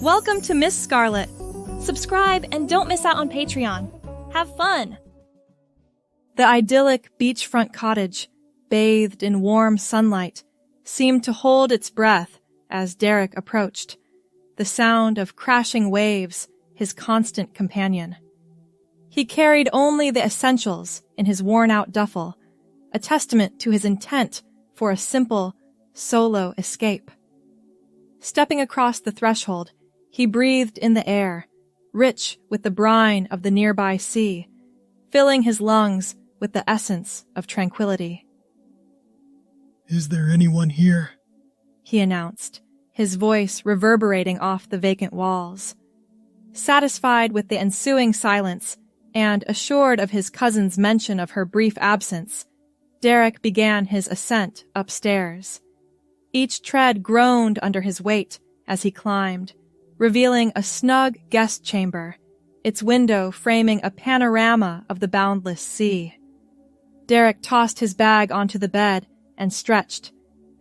Welcome to Miss Scarlett. Subscribe and don't miss out on Patreon. Have fun! The idyllic beachfront cottage, bathed in warm sunlight, seemed to hold its breath as Derek approached, the sound of crashing waves his constant companion. He carried only the essentials in his worn-out duffel, a testament to his intent for a simple, solo escape. Stepping across the threshold, he breathed in the air, rich with the brine of the nearby sea, filling his lungs with the essence of tranquility. "Is there anyone here?" he announced, his voice reverberating off the vacant walls. Satisfied with the ensuing silence and assured of his cousin's mention of her brief absence, Derek began his ascent upstairs. Each tread groaned under his weight as he climbed, revealing a snug guest chamber, its window framing a panorama of the boundless sea. Derek tossed his bag onto the bed and stretched,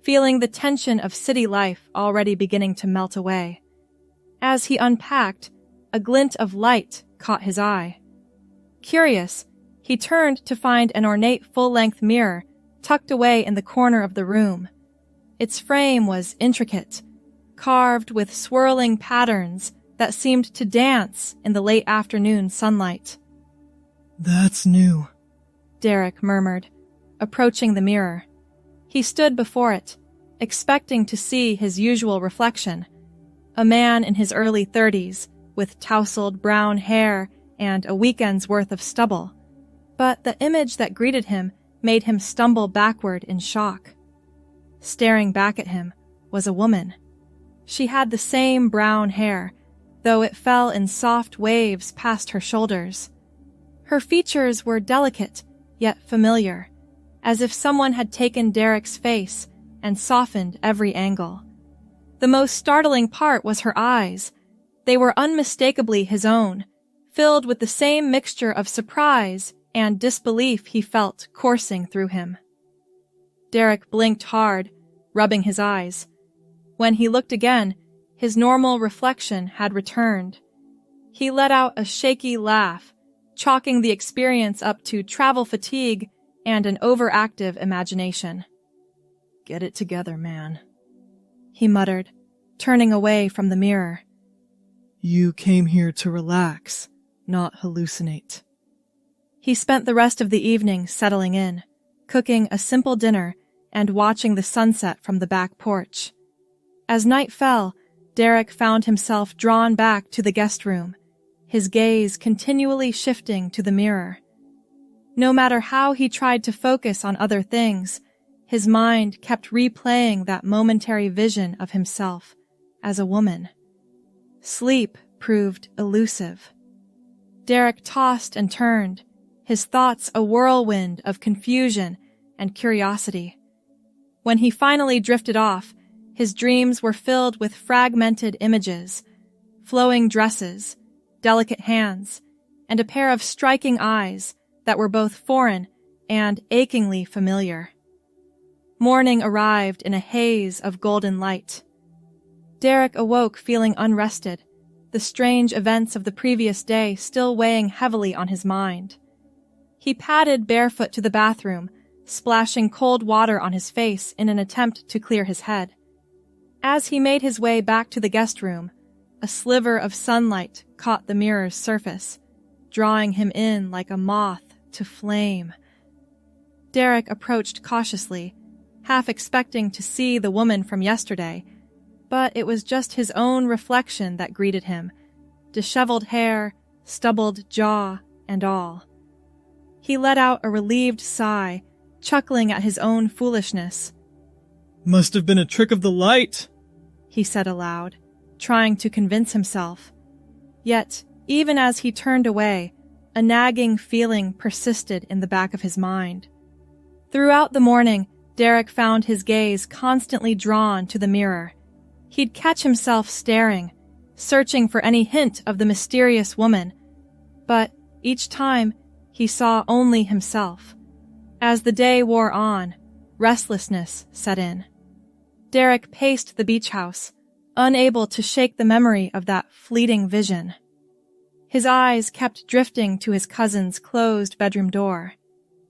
feeling the tension of city life already beginning to melt away. As he unpacked, a glint of light caught his eye. Curious, he turned to find an ornate full-length mirror tucked away in the corner of the room. Its frame was intricate, carved with swirling patterns that seemed to dance in the late afternoon sunlight. "That's new," Derek murmured, approaching the mirror. He stood before it, expecting to see his usual reflection, a man in his early 30s with tousled brown hair and a weekend's worth of stubble. But the image that greeted him made him stumble backward in shock. Staring back at him was a woman. She had the same brown hair, though it fell in soft waves past her shoulders. Her features were delicate, yet familiar, as if someone had taken Derek's face and softened every angle. The most startling part was her eyes. They were unmistakably his own, filled with the same mixture of surprise and disbelief he felt coursing through him. Derek blinked hard, rubbing his eyes. When he looked again, his normal reflection had returned. He let out a shaky laugh, chalking the experience up to travel fatigue and an overactive imagination. "Get it together, man," he muttered, turning away from the mirror. "You came here to relax, not hallucinate." He spent the rest of the evening settling in, cooking a simple dinner and watching the sunset from the back porch. As night fell, Derek found himself drawn back to the guest room, his gaze continually shifting to the mirror. No matter how he tried to focus on other things, his mind kept replaying that momentary vision of himself as a woman. Sleep proved elusive. Derek tossed and turned, his thoughts a whirlwind of confusion and curiosity. When he finally drifted off, his dreams were filled with fragmented images, flowing dresses, delicate hands, and a pair of striking eyes that were both foreign and achingly familiar. Morning arrived in a haze of golden light. Derek awoke feeling unrested, the strange events of the previous day still weighing heavily on his mind. He padded barefoot to the bathroom, splashing cold water on his face in an attempt to clear his head. As he made his way back to the guest room, a sliver of sunlight caught the mirror's surface, drawing him in like a moth to flame. Derek approached cautiously, half expecting to see the woman from yesterday, but it was just his own reflection that greeted him, disheveled hair, stubbled jaw, and all. He let out a relieved sigh, chuckling at his own foolishness. "Must have been a trick of the light," he said aloud, trying to convince himself. Yet, even as he turned away, a nagging feeling persisted in the back of his mind. Throughout the morning, Derek found his gaze constantly drawn to the mirror. He'd catch himself staring, searching for any hint of the mysterious woman, but each time he saw only himself. As the day wore on, restlessness set in. Derek paced the beach house, unable to shake the memory of that fleeting vision. His eyes kept drifting to his cousin's closed bedroom door.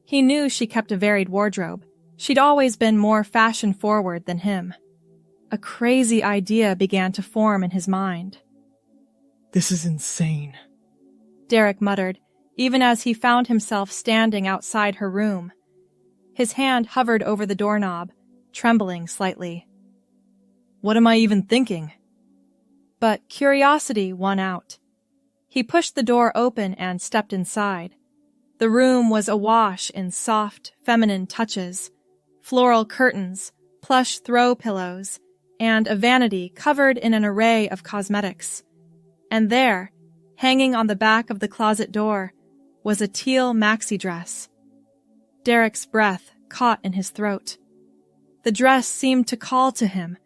He knew she kept a varied wardrobe. She'd always been more fashion-forward than him. A crazy idea began to form in his mind. This is insane, Derek muttered, even as he found himself standing outside her room. His hand hovered over the doorknob, trembling slightly. What am I even thinking? But curiosity won out. He pushed the door open and stepped inside. The room was awash in soft, feminine touches, floral curtains, plush throw pillows, and a vanity covered in an array of cosmetics. And there, hanging on the back of the closet door, was a teal maxi dress. Derek's breath caught in his throat. The dress seemed to call to him,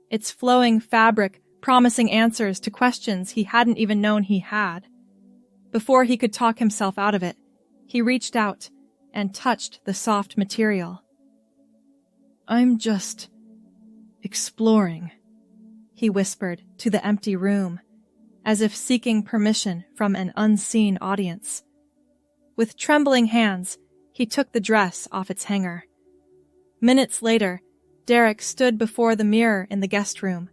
its flowing fabric promising answers to questions he hadn't even known he had. Before he could talk himself out of it, he reached out and touched the soft material. I'm just exploring, he whispered to the empty room, as if seeking permission from an unseen audience. With trembling hands, he took the dress off its hanger. Minutes later, Derek stood before the mirror in the guest room,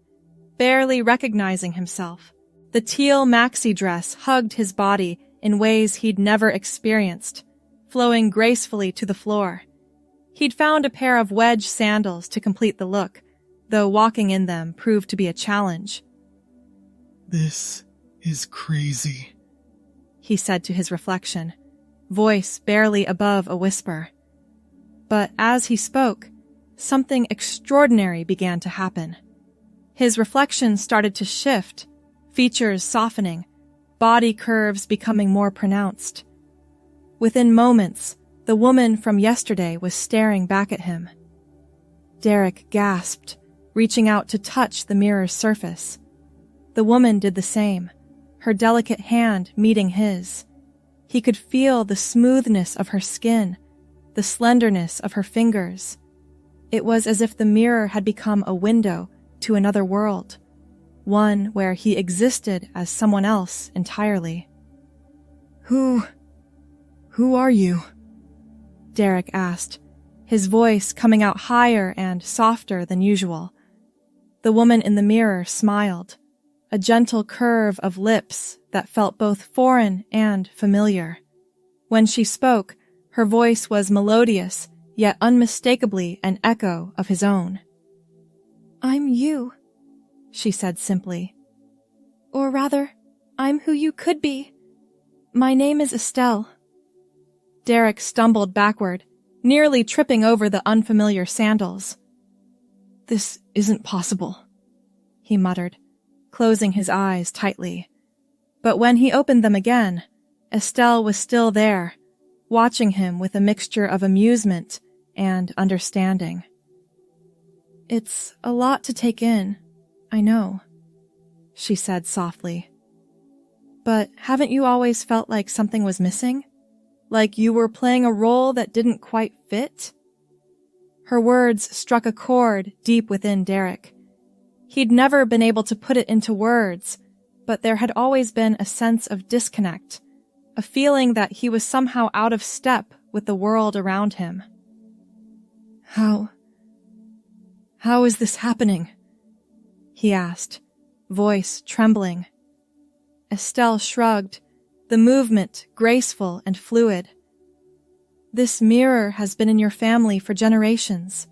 barely recognizing himself. The teal maxi dress hugged his body in ways he'd never experienced, flowing gracefully to the floor. He'd found a pair of wedge sandals to complete the look, though walking in them proved to be a challenge. This is crazy, he said to his reflection, voice barely above a whisper. But as he spoke, something extraordinary began to happen. His reflection started to shift, features softening, body curves becoming more pronounced. Within moments, the woman from yesterday was staring back at him. Derek gasped, reaching out to touch the mirror's surface. The woman did the same, her delicate hand meeting his. He could feel the smoothness of her skin, the slenderness of her fingers. It was as if the mirror had become a window to another world, one where he existed as someone else entirely. Who are you? Derek asked, his voice coming out higher and softer than usual. The woman in the mirror smiled, a gentle curve of lips that felt both foreign and familiar. When she spoke, her voice was melodious, yet unmistakably an echo of his own. I'm you, she said simply. Or rather, I'm who you could be. My name is Estelle. Derek stumbled backward, nearly tripping over the unfamiliar sandals. This isn't possible, he muttered, closing his eyes tightly. But when he opened them again, Estelle was still there, watching him with a mixture of amusement and understanding. It's a lot to take in, I know, she said softly. But haven't you always felt like something was missing? Like you were playing a role that didn't quite fit? Her words struck a chord deep within Derek. He'd never been able to put it into words, but there had always been a sense of disconnect, a feeling that he was somehow out of step with the world around him. How is this happening? He asked, voice trembling. Estelle shrugged, the movement graceful and fluid. This mirror has been in your family for generations.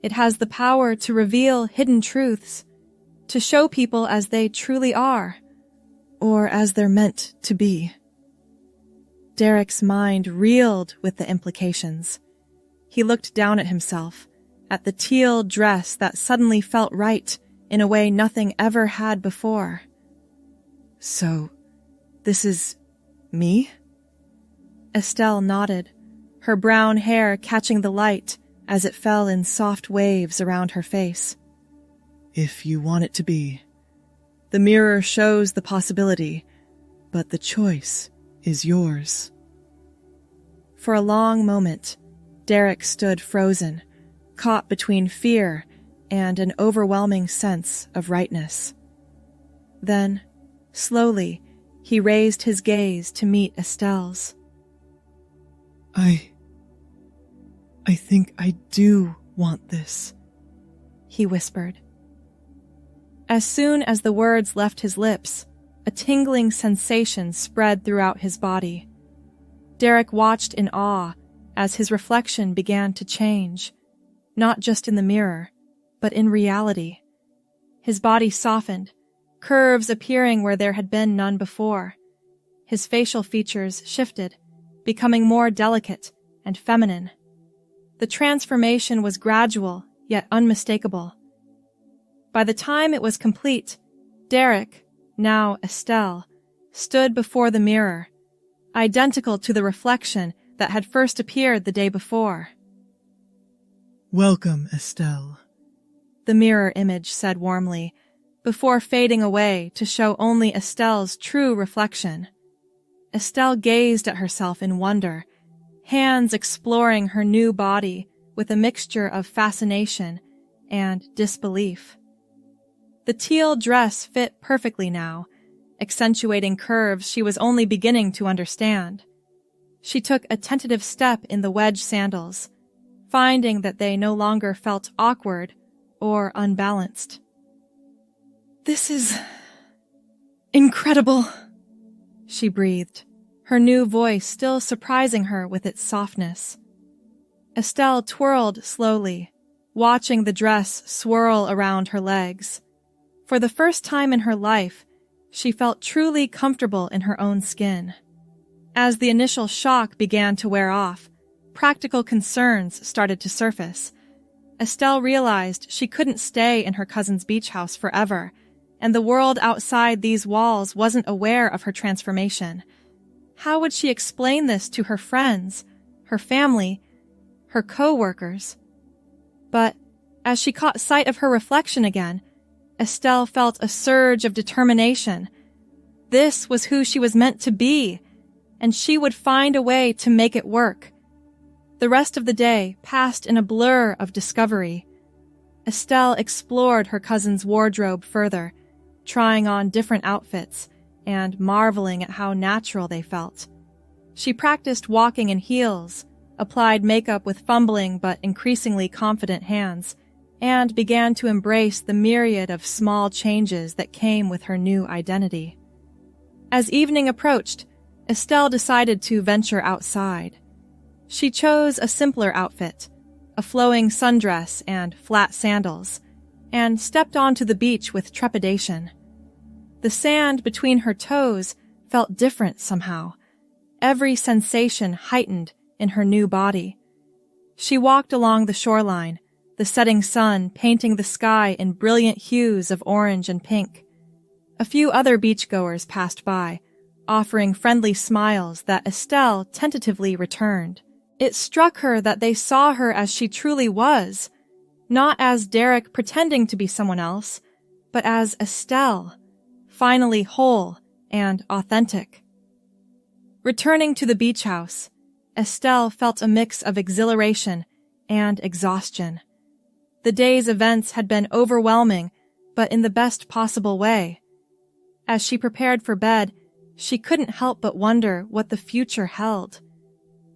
It has the power to reveal hidden truths, to show people as they truly are, or as they're meant to be. Derek's mind reeled with the implications. He looked down at himself, at the teal dress that suddenly felt right in a way nothing ever had before. So, this is me? Estelle nodded, her brown hair catching the light as it fell in soft waves around her face. If you want it to be. The mirror shows the possibility, but the choice is yours. For a long moment, Derek stood frozen, caught between fear and an overwhelming sense of rightness. Then, slowly, he raised his gaze to meet Estelle's. I think I do want this, he whispered. As soon as the words left his lips, a tingling sensation spread throughout his body. Derek watched in awe as his reflection began to change, not just in the mirror, but in reality. His body softened, curves appearing where there had been none before. His facial features shifted, becoming more delicate and feminine. The transformation was gradual, yet unmistakable. By the time it was complete, Derek, now Estelle, stood before the mirror, identical to the reflection that had first appeared the day before. "Welcome, Estelle," the mirror image said warmly, before fading away to show only Estelle's true reflection. Estelle gazed at herself in wonder, hands exploring her new body with a mixture of fascination and disbelief. The teal dress fit perfectly now, accentuating curves she was only beginning to understand. She took a tentative step in the wedge sandals, finding that they no longer felt awkward or unbalanced. "This is incredible," she breathed, her new voice still surprising her with its softness. Estelle twirled slowly, watching the dress swirl around her legs. For the first time in her life, she felt truly comfortable in her own skin. As the initial shock began to wear off, practical concerns started to surface. Estelle realized she couldn't stay in her cousin's beach house forever, and the world outside these walls wasn't aware of her transformation. How would she explain this to her friends, her family, her co-workers? But as she caught sight of her reflection again, Estelle felt a surge of determination. This was who she was meant to be, and she would find a way to make it work. The rest of the day passed in a blur of discovery. Estelle explored her cousin's wardrobe further, trying on different outfits and marveling at how natural they felt. She practiced walking in heels, applied makeup with fumbling but increasingly confident hands, and began to embrace the myriad of small changes that came with her new identity. As evening approached, Estelle decided to venture outside. She chose a simpler outfit, a flowing sundress and flat sandals, and stepped onto the beach with trepidation. The sand between her toes felt different somehow, every sensation heightened in her new body. She walked along the shoreline, the setting sun painting the sky in brilliant hues of orange and pink. A few other beachgoers passed by, offering friendly smiles that Estelle tentatively returned. It struck her that they saw her as she truly was, not as Derek pretending to be someone else, but as Estelle, finally whole and authentic. Returning to the beach house, Estelle felt a mix of exhilaration and exhaustion. The day's events had been overwhelming, but in the best possible way. As she prepared for bed, she couldn't help but wonder what the future held.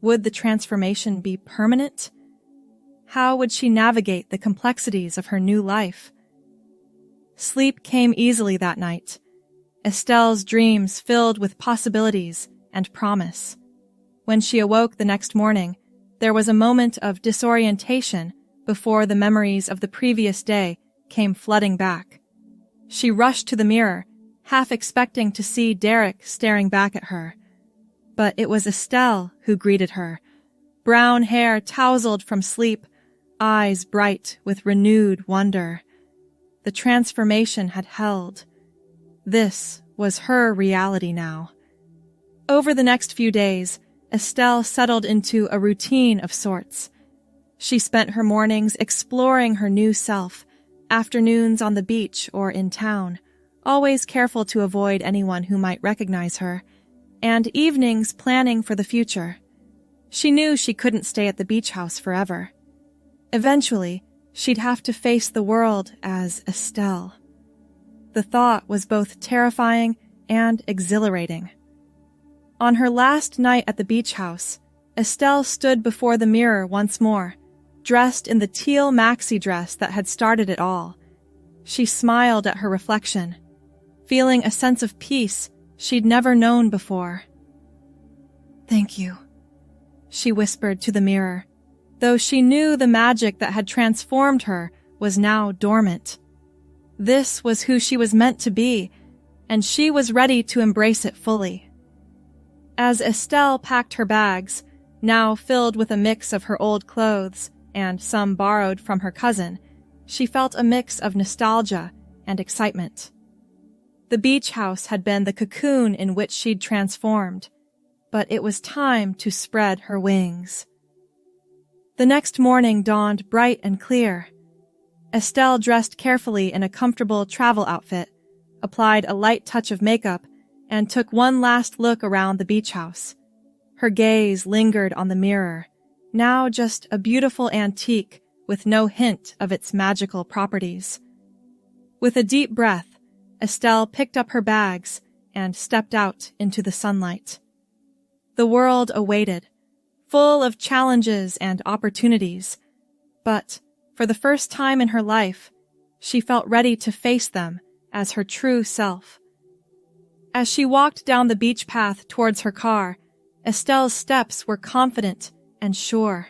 Would the transformation be permanent? How would she navigate the complexities of her new life? Sleep came easily that night, Estelle's dreams filled with possibilities and promise. When she awoke the next morning, there was a moment of disorientation before the memories of the previous day came flooding back. She rushed to the mirror, half expecting to see Derek staring back at her. But it was Estelle who greeted her, brown hair tousled from sleep, eyes bright with renewed wonder. The transformation had held. This was her reality now. Over the next few days, Estelle settled into a routine of sorts. She spent her mornings exploring her new self, afternoons on the beach or in town, always careful to avoid anyone who might recognize her, and evenings planning for the future. She knew she couldn't stay at the beach house forever. Eventually, she'd have to face the world as Estelle. The thought was both terrifying and exhilarating. On her last night at the beach house, Estelle stood before the mirror once more, dressed in the teal maxi dress that had started it all. She smiled at her reflection, feeling a sense of peace she'd never known before. "Thank you," she whispered to the mirror, though she knew the magic that had transformed her was now dormant. This was who she was meant to be, and she was ready to embrace it fully. As Estelle packed her bags, now filled with a mix of her old clothes and some borrowed from her cousin, she felt a mix of nostalgia and excitement. The beach house had been the cocoon in which she'd transformed, but it was time to spread her wings. The next morning dawned bright and clear. Estelle dressed carefully in a comfortable travel outfit, applied a light touch of makeup, and took one last look around the beach house. Her gaze lingered on the mirror, now just a beautiful antique with no hint of its magical properties. With a deep breath, Estelle picked up her bags and stepped out into the sunlight. The world awaited, full of challenges and opportunities, but for the first time in her life, she felt ready to face them as her true self. As she walked down the beach path towards her car, Estelle's steps were confident and sure.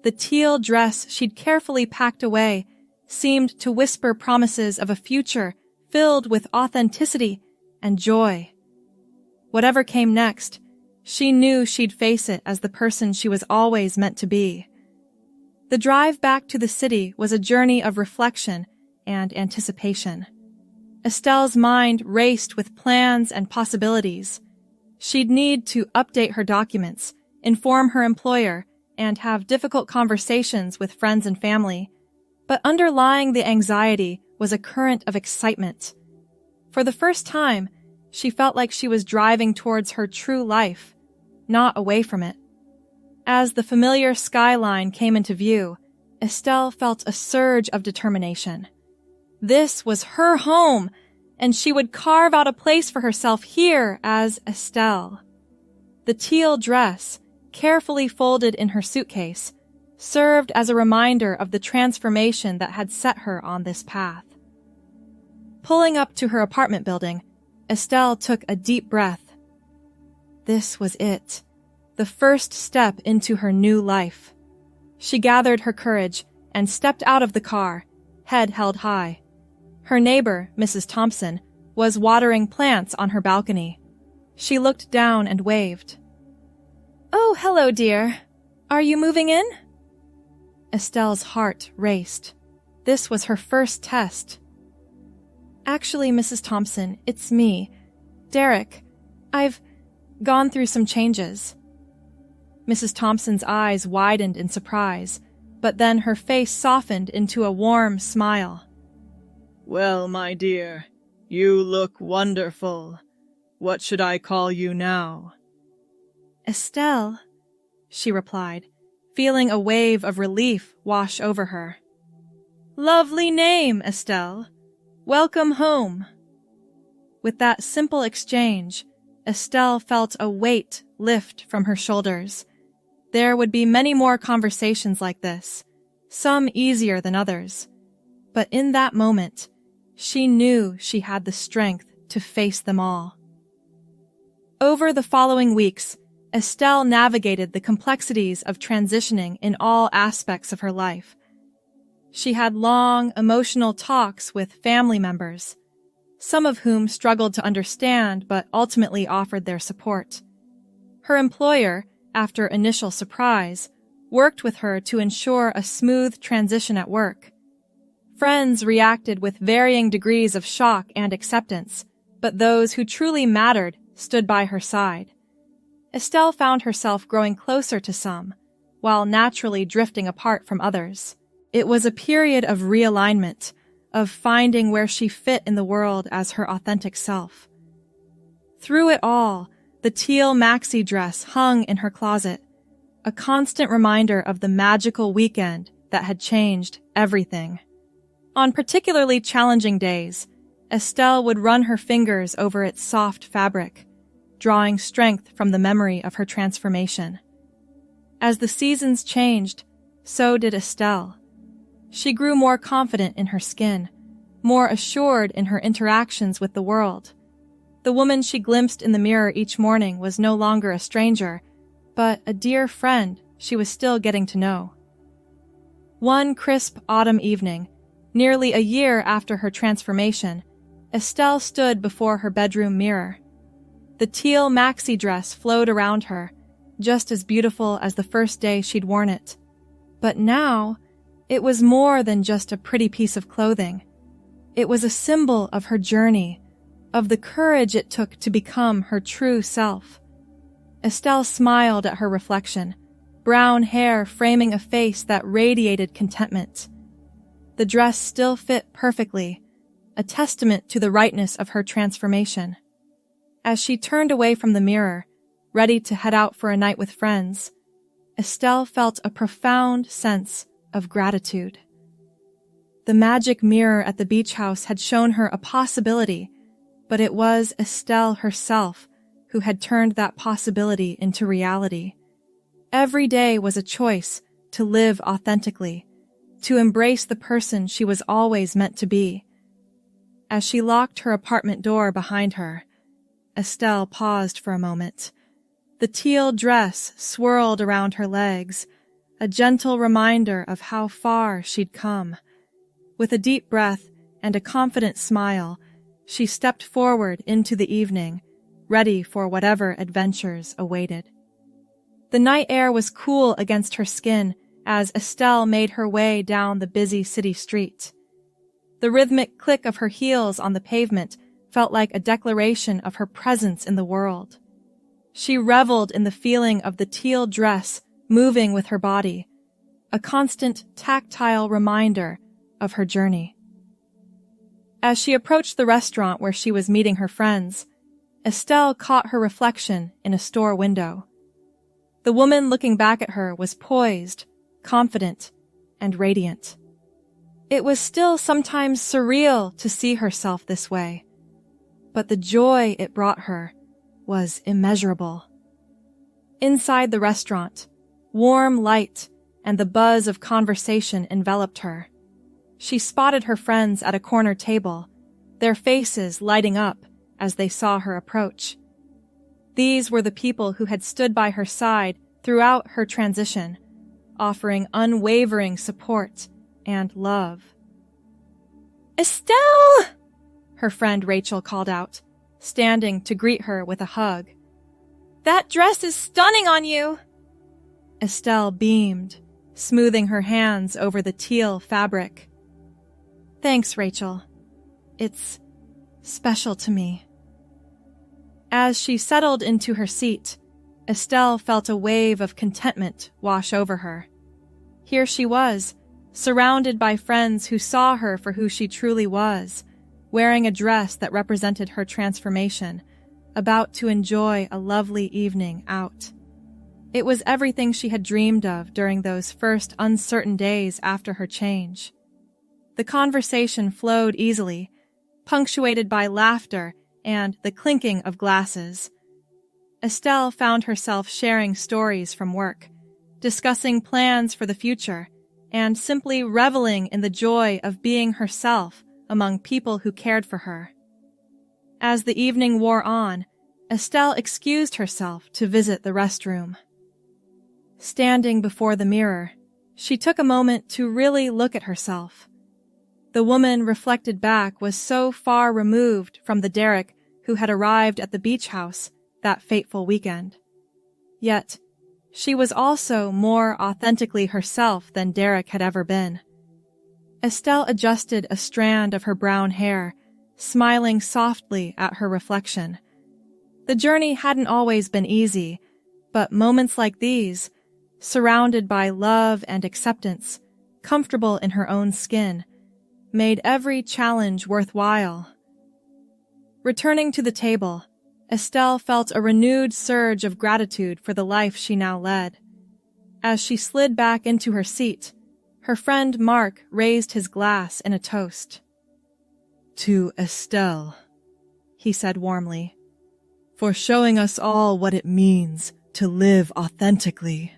The teal dress she'd carefully packed away seemed to whisper promises of a future filled with authenticity and joy. Whatever came next, she knew she'd face it as the person she was always meant to be. The drive back to the city was a journey of reflection and anticipation. Estelle's mind raced with plans and possibilities. She'd need to update her documents, inform her employer, and have difficult conversations with friends and family. But underlying the anxiety was a current of excitement. For the first time, she felt like she was driving towards her true life, not away from it. As the familiar skyline came into view, Estelle felt a surge of determination. This was her home, and she would carve out a place for herself here as Estelle. The teal dress, carefully folded in her suitcase, served as a reminder of the transformation that had set her on this path. Pulling up to her apartment building, Estelle took a deep breath. This was it, the first step into her new life. She gathered her courage and stepped out of the car, head held high. Her neighbor, Mrs. Thompson, was watering plants on her balcony. She looked down and waved. "Oh, hello, dear. Are you moving in?" Estelle's heart raced. This was her first test. "Actually, Mrs. Thompson, it's me, Derek. I've gone through some changes." Mrs. Thompson's eyes widened in surprise, but then her face softened into a warm smile. "Well, my dear, you look wonderful. What should I call you now?" "Estelle," she replied, feeling a wave of relief wash over her. "Lovely name, Estelle. Welcome home." With that simple exchange, Estelle felt a weight lift from her shoulders. There would be many more conversations like this, some easier than others. But in that moment, she knew she had the strength to face them all. Over the following weeks, Estelle navigated the complexities of transitioning in all aspects of her life. She had long, emotional talks with family members, some of whom struggled to understand but ultimately offered their support. Her employer, after initial surprise, worked with her to ensure a smooth transition at work. Friends reacted with varying degrees of shock and acceptance, but those who truly mattered stood by her side. Estelle found herself growing closer to some, while naturally drifting apart from others. It was a period of realignment, of finding where she fit in the world as her authentic self. Through it all, the teal maxi dress hung in her closet, a constant reminder of the magical weekend that had changed everything. On particularly challenging days, Estelle would run her fingers over its soft fabric, drawing strength from the memory of her transformation. As the seasons changed, so did Estelle. She grew more confident in her skin, more assured in her interactions with the world. The woman she glimpsed in the mirror each morning was no longer a stranger, but a dear friend she was still getting to know. One crisp autumn evening, nearly a year after her transformation, Estelle stood before her bedroom mirror. The teal maxi dress flowed around her, just as beautiful as the first day she'd worn it. But now, it was more than just a pretty piece of clothing. It was a symbol of her journey, of the courage it took to become her true self. Estelle smiled at her reflection, brown hair framing a face that radiated contentment. The dress still fit perfectly, a testament to the rightness of her transformation. As she turned away from the mirror, ready to head out for a night with friends, Estelle felt a profound sense of gratitude. The magic mirror at the beach house had shown her a possibility, but it was Estelle herself who had turned that possibility into reality. Every day was a choice to live authentically, to embrace the person she was always meant to be. As she locked her apartment door behind her, Estelle paused for a moment. The teal dress swirled around her legs, a gentle reminder of how far she'd come. With a deep breath and a confident smile, she stepped forward into the evening, ready for whatever adventures awaited. The night air was cool against her skin as Estelle made her way down the busy city street. The rhythmic click of her heels on the pavement felt like a declaration of her presence in the world. She reveled in the feeling of the teal dress moving with her body, a constant tactile reminder of her journey. As she approached the restaurant where she was meeting her friends, Estelle caught her reflection in a store window. The woman looking back at her was poised, confident, and radiant. It was still sometimes surreal to see herself this way, but the joy it brought her was immeasurable. Inside the restaurant, warm light and the buzz of conversation enveloped her. She spotted her friends at a corner table, their faces lighting up as they saw her approach. These were the people who had stood by her side throughout her transition, offering unwavering support and love. "Estelle!" her friend Rachel called out, standing to greet her with a hug. "That dress is stunning on you!" Estelle beamed, smoothing her hands over the teal fabric. "Thanks, Rachel. It's special to me." As she settled into her seat, Estelle felt a wave of contentment wash over her. Here she was, surrounded by friends who saw her for who she truly was, wearing a dress that represented her transformation, about to enjoy a lovely evening out. It was everything she had dreamed of during those first uncertain days after her change. The conversation flowed easily, punctuated by laughter and the clinking of glasses. Estelle found herself sharing stories from work, discussing plans for the future, and simply reveling in the joy of being herself among people who cared for her. As the evening wore on, Estelle excused herself to visit the restroom. Standing before the mirror, she took a moment to really look at herself. The woman reflected back was so far removed from the Derek who had arrived at the beach house that fateful weekend. Yet, she was also more authentically herself than Derek had ever been. Estelle adjusted a strand of her brown hair, smiling softly at her reflection. The journey hadn't always been easy, but moments like these, surrounded by love and acceptance, comfortable in her own skin, made every challenge worthwhile. Returning to the table, Estelle felt a renewed surge of gratitude for the life she now led. As she slid back into her seat, Her friend Mark raised his glass in a toast. To Estelle, he said warmly, for showing us all what it means to live authentically.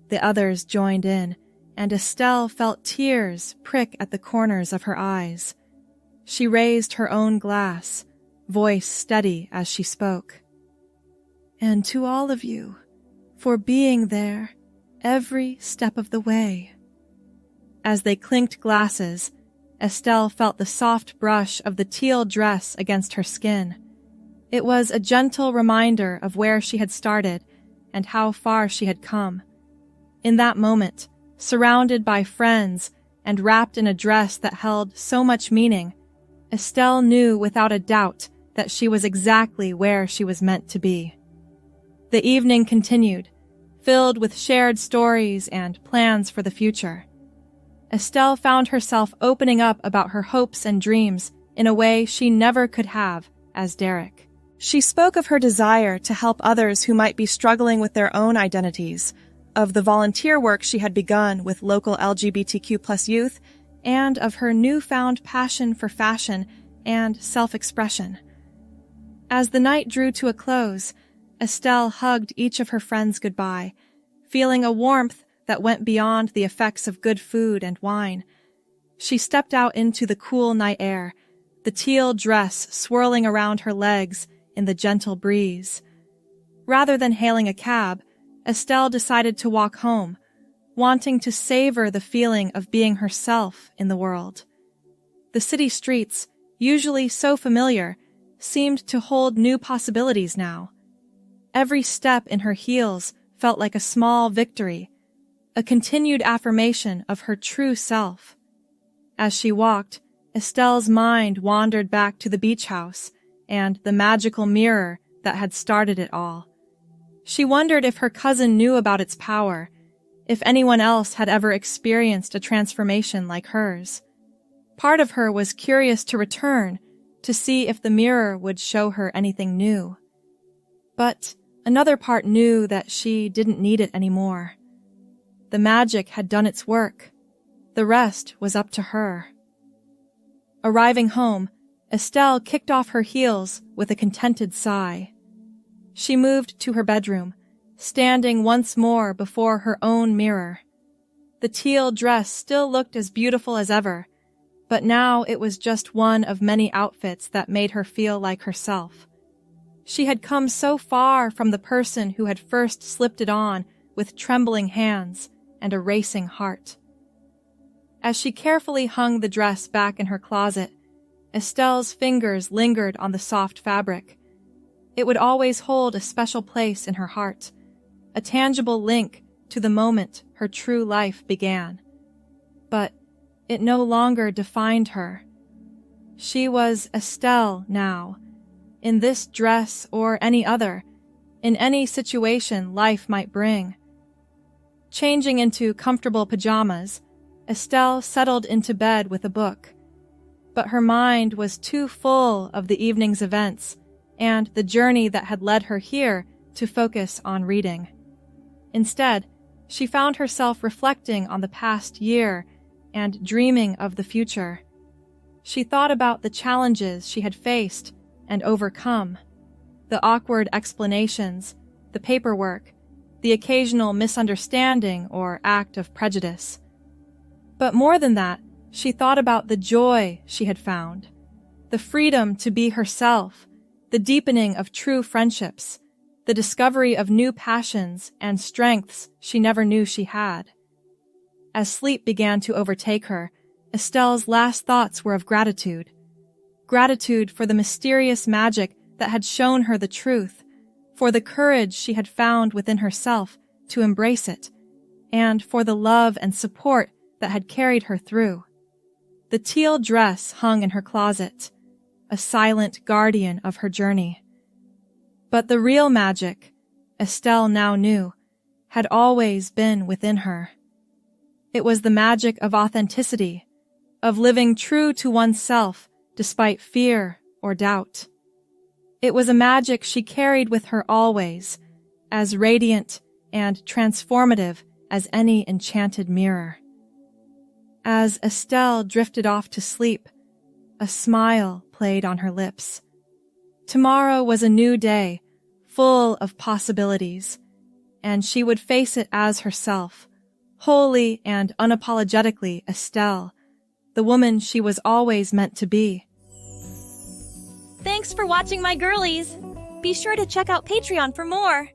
The others joined in, and Estelle felt tears prick at the corners of her eyes. She raised her own glass, voice steady as she spoke. And to all of you, for being there every step of the way. As they clinked glasses, Estelle felt the soft brush of the teal dress against her skin. It was a gentle reminder of where she had started and how far she had come. In that moment, surrounded by friends and wrapped in a dress that held so much meaning, Estelle knew without a doubt that she was exactly where she was meant to be. The evening continued, filled with shared stories and plans for the future. Estelle found herself opening up about her hopes and dreams in a way she never could have as Derek. She spoke of her desire to help others who might be struggling with their own identities, of the volunteer work she had begun with local LGBTQ+ youth, and of her newfound passion for fashion and self-expression. As the night drew to a close, Estelle hugged each of her friends goodbye, feeling a warmth that went beyond the effects of good food and wine. She stepped out into the cool night air, the teal dress swirling around her legs in the gentle breeze. Rather than hailing a cab, Estelle decided to walk home, wanting to savor the feeling of being herself in the world. The city streets, usually so familiar, seemed to hold new possibilities now. Every step in her heels felt like a small victory, a continued affirmation of her true self. As she walked, Estelle's mind wandered back to the beach house and the magical mirror that had started it all. She wondered if her cousin knew about its power, if anyone else had ever experienced a transformation like hers. Part of her was curious to return, to see if the mirror would show her anything new. But another part knew that she didn't need it anymore. The magic had done its work. The rest was up to her. Arriving home, Estelle kicked off her heels with a contented sigh. She moved to her bedroom, standing once more before her own mirror. The teal dress still looked as beautiful as ever, but now it was just one of many outfits that made her feel like herself. She had come so far from the person who had first slipped it on with trembling hands and a racing heart. As she carefully hung the dress back in her closet, Estelle's fingers lingered on the soft fabric. It would always hold a special place in her heart, a tangible link to the moment her true life began. But it no longer defined her. She was Estelle now, in this dress or any other, in any situation life might bring. Changing into comfortable pajamas, Estelle settled into bed with a book. But her mind was too full of the evening's events and the journey that had led her here to focus on reading. Instead, she found herself reflecting on the past year and dreaming of the future. She thought about the challenges she had faced and overcome, the awkward explanations, the paperwork, the occasional misunderstanding or act of prejudice. But more than that, she thought about the joy she had found, the freedom to be herself, the deepening of true friendships, the discovery of new passions and strengths she never knew she had. As sleep began to overtake her, Estelle's last thoughts were of gratitude. Gratitude for the mysterious magic that had shown her the truth, for the courage she had found within herself to embrace it, and for the love and support that had carried her through. The teal dress hung in her closet, a silent guardian of her journey. But the real magic, Estelle now knew, had always been within her. It was the magic of authenticity, of living true to oneself despite fear or doubt. It was a magic she carried with her always, as radiant and transformative as any enchanted mirror. As Estelle drifted off to sleep, a smile played on her lips. Tomorrow was a new day, full of possibilities, and she would face it as herself, wholly and unapologetically Estelle, the woman she was always meant to be. Thanks for watching my girlies. Be sure to check out Patreon for more.